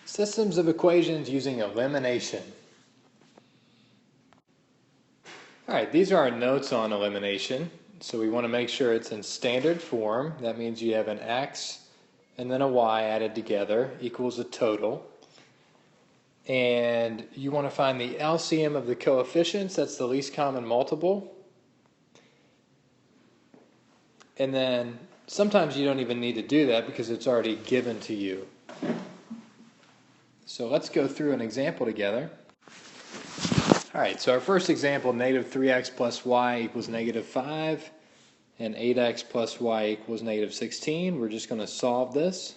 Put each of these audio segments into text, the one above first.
Systems of equations using elimination. All right, these are our notes on elimination. So we want to make sure it's in standard form. That means you have an x and then a y added together equals a total. And you want to find the LCM of the coefficients, that's the least common multiple. And then sometimes you don't even need to do that because it's already given to you. So let's go through an example together. All right, so our first example, negative 3x plus y equals negative 5, and 8x plus y equals negative 16. We're just going to solve this.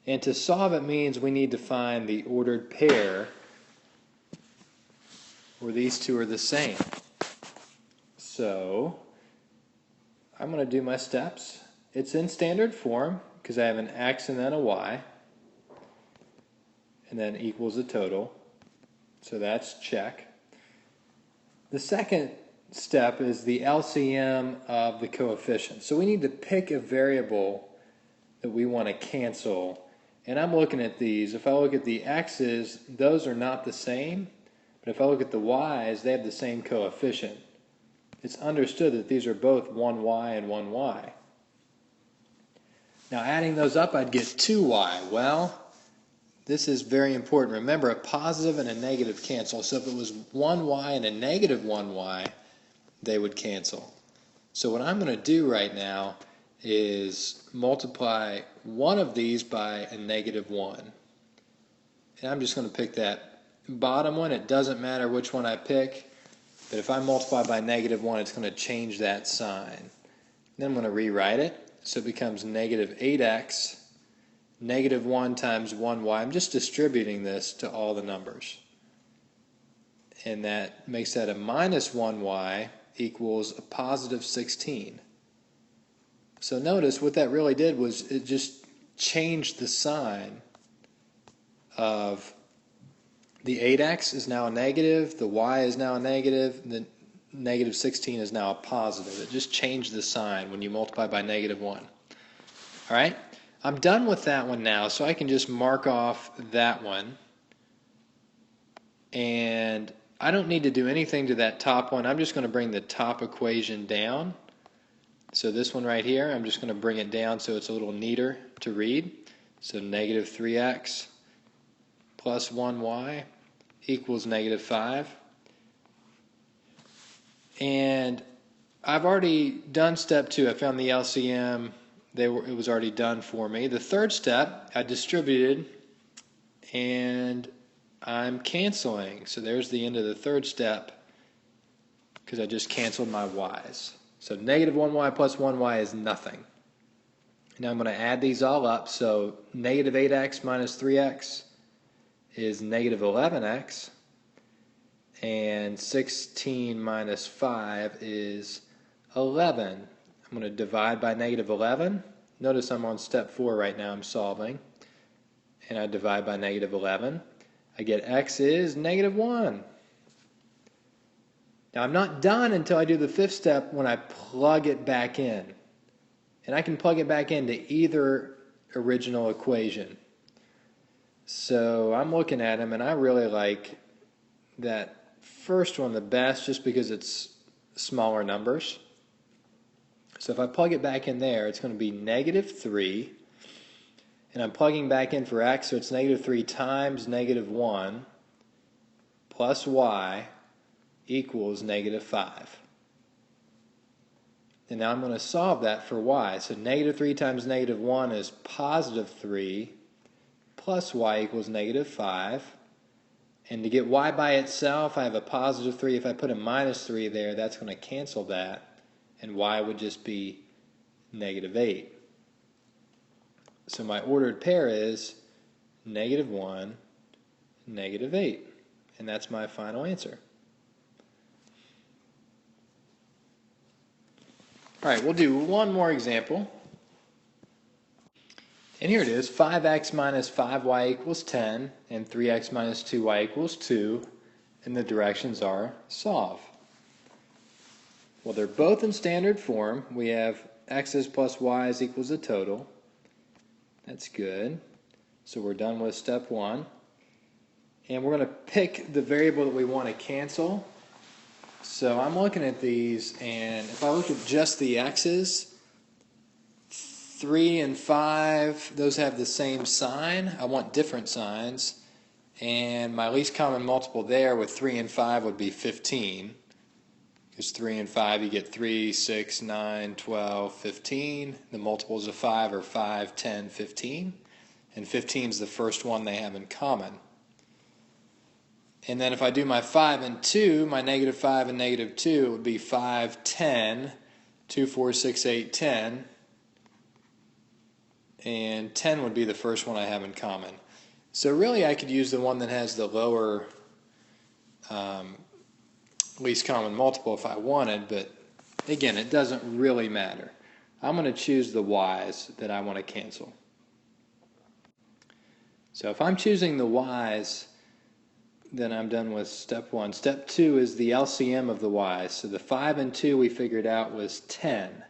And to solve it means we need to find the ordered pair where these two are the same. So I'm going to do my steps. It's in standard form because I have an x and then a y, and then equals a total. So that's check. The second step is the LCM of the coefficients. So we need to pick a variable that we want to cancel. And I'm looking at these. If I look at the x's, those are not the same. But if I look at the y's, they have the same coefficient. It's understood that these are both 1y and 1y. Now adding those up, I'd get 2y. Well, this is very important. Remember, a positive and a negative cancel. So if it was 1y and a negative 1y, they would cancel. So what I'm going to do right now is multiply one of these by a negative 1. And I'm just going to pick that bottom one. It doesn't matter which one I pick, but if I multiply by negative 1, it's going to change that sign. Then I'm going to rewrite it. So it becomes negative 8x negative 1 times 1y. I'm just distributing this to all the numbers. And that makes that a minus 1y equals a positive 16. So notice what that really did was it just changed the sign of the 8x is now a negative, the y is now a negative, the negative 16 is now a positive. It just changed the sign when you multiply by negative 1. All right? I'm done with that one now, so I can just mark off that one. And I don't need to do anything to that top one. I'm just going to bring the top equation down. So this one right here, I'm just going to bring it down so it's a little neater to read. So negative 3x plus 1y equals negative 5. And I've already done step 2. I found the LCM. It was already done for me. The third step, I distributed, and I'm canceling. So there's the end of the third step because I just canceled my y's. So negative 1y plus 1y is nothing. Now I'm going to add these all up. So negative 8x minus 3x is negative 11x, and 16 minus 5 is 11. I'm going to divide by negative 11. Notice I'm on step 4 right now. I'm solving. And I divide by negative 11. I get x is negative 1. Now I'm not done until I do the fifth step when I plug it back in. And I can plug it back into either original equation. So I'm looking at them and I really like that first one the best just because it's smaller numbers. So if I plug it back in there, it's going to be negative 3. And I'm plugging back in for x, so it's negative 3 times negative 1 plus y equals negative 5. And now I'm going to solve that for y. So negative 3 times negative 1 is positive 3 plus y equals negative 5. And to get y by itself, I have a positive 3. If I put a minus 3 there, that's going to cancel that. And y would just be negative 8. So my ordered pair is negative 1, negative 8. And that's my final answer. All right, we'll do one more example. And here it is, 5x minus 5y equals 10, and 3x minus 2y equals 2. And the directions are solve. Well, they're both in standard form. We have x's plus y's equals a total. That's good. So we're done with step 1. And we're going to pick the variable that we want to cancel. So I'm looking at these, and if I look at just the x's, 3 and 5, those have the same sign. I want different signs. And my least common multiple there with 3 and 5 would be 15. Because 3 and 5, you get 3, 6, 9, 12, 15. The multiples of 5 are 5, 10, 15. And 15 is the first one they have in common. And then if I do my 5 and 2, my negative 5 and negative 2, it would be 5, 10, 2, 4, 6, 8, 10. And 10 would be the first one I have in common. So really I could use the one that has the lower least common multiple if I wanted, but again, it doesn't really matter. I'm going to choose the y's that I want to cancel. So if I'm choosing the y's, then I'm done with step 1. Step 2 is the LCM of the y's. So the 5 and 2 we figured out was 10.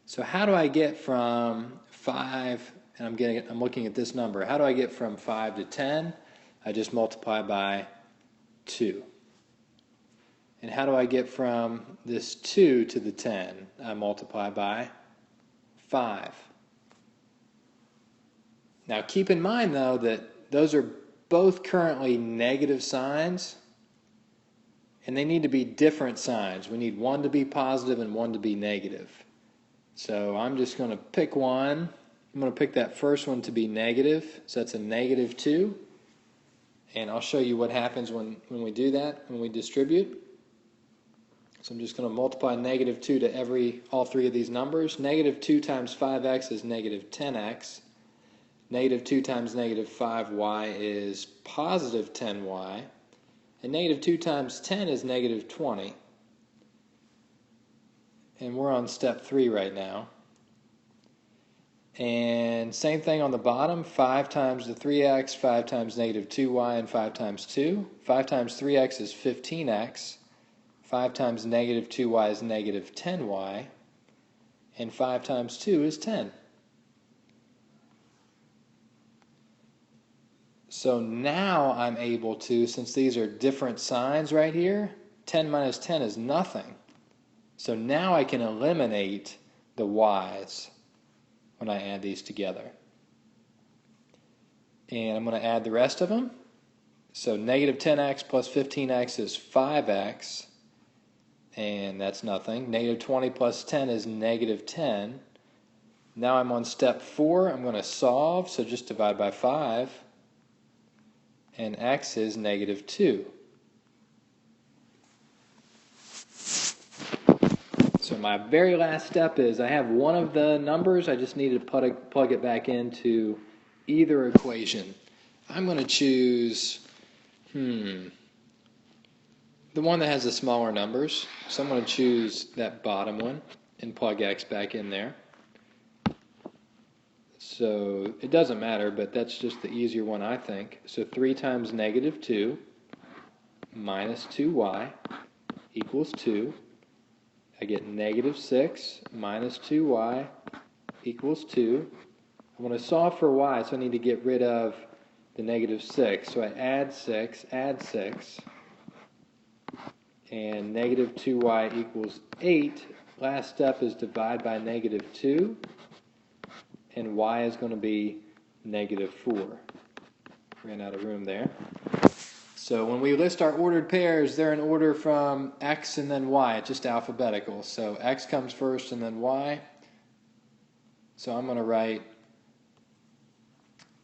So how do I get from 5, and I'm looking at this number, how do I get from 5 to 10? I just multiply by 2. And how do I get from this 2 to the 10? I multiply by 5. Now keep in mind though that those are both currently negative signs, and they need to be different signs. We need one to be positive and one to be negative. So I'm just going to pick one. I'm going to pick that first one to be negative, so that's a negative 2. And I'll show you what happens when we do that, when we distribute. So I'm just going to multiply negative 2 to all three of these numbers. Negative 2 times 5x is negative 10x. Negative 2 times negative 5y is positive 10y. And negative 2 times 10 is negative 20. And we're on step 3 right now. And same thing on the bottom, 5 times the 3x, 5 times negative 2y, and 5 times 2. 5 times 3x is 15x. 5 times negative 2y is negative 10y. And 5 times 2 is 10. So now I'm able to, since these are different signs right here, 10 minus 10 is nothing. So now I can eliminate the y's when I add these together. And I'm going to add the rest of them. So negative 10x plus 15x is 5x, and that's nothing. Negative 20 plus 10 is negative 10. Now I'm on step 4. I'm going to solve, so just divide by 5. And x is negative 2. So my very last step is I have one of the numbers. I just need to plug it back into either equation. I'm going to choose the one that has the smaller numbers. So I'm going to choose that bottom one and plug x back in there. So it doesn't matter, but that's just the easier one, I think. So 3 times negative 2 minus 2y equals 2. I get negative 6 minus 2y equals 2. I want to solve for y, so I need to get rid of the negative 6. So I add 6, and negative 2y equals 8. Last step is divide by negative 2. And y is going to be negative 4. Ran out of room there. So when we list our ordered pairs, they're in order from x and then y. It's just alphabetical. So x comes first and then y. So I'm going to write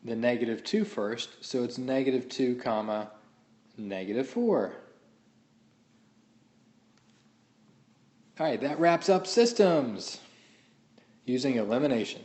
the negative 2 first. So it's negative 2 comma negative 4. All right, that wraps up systems using elimination.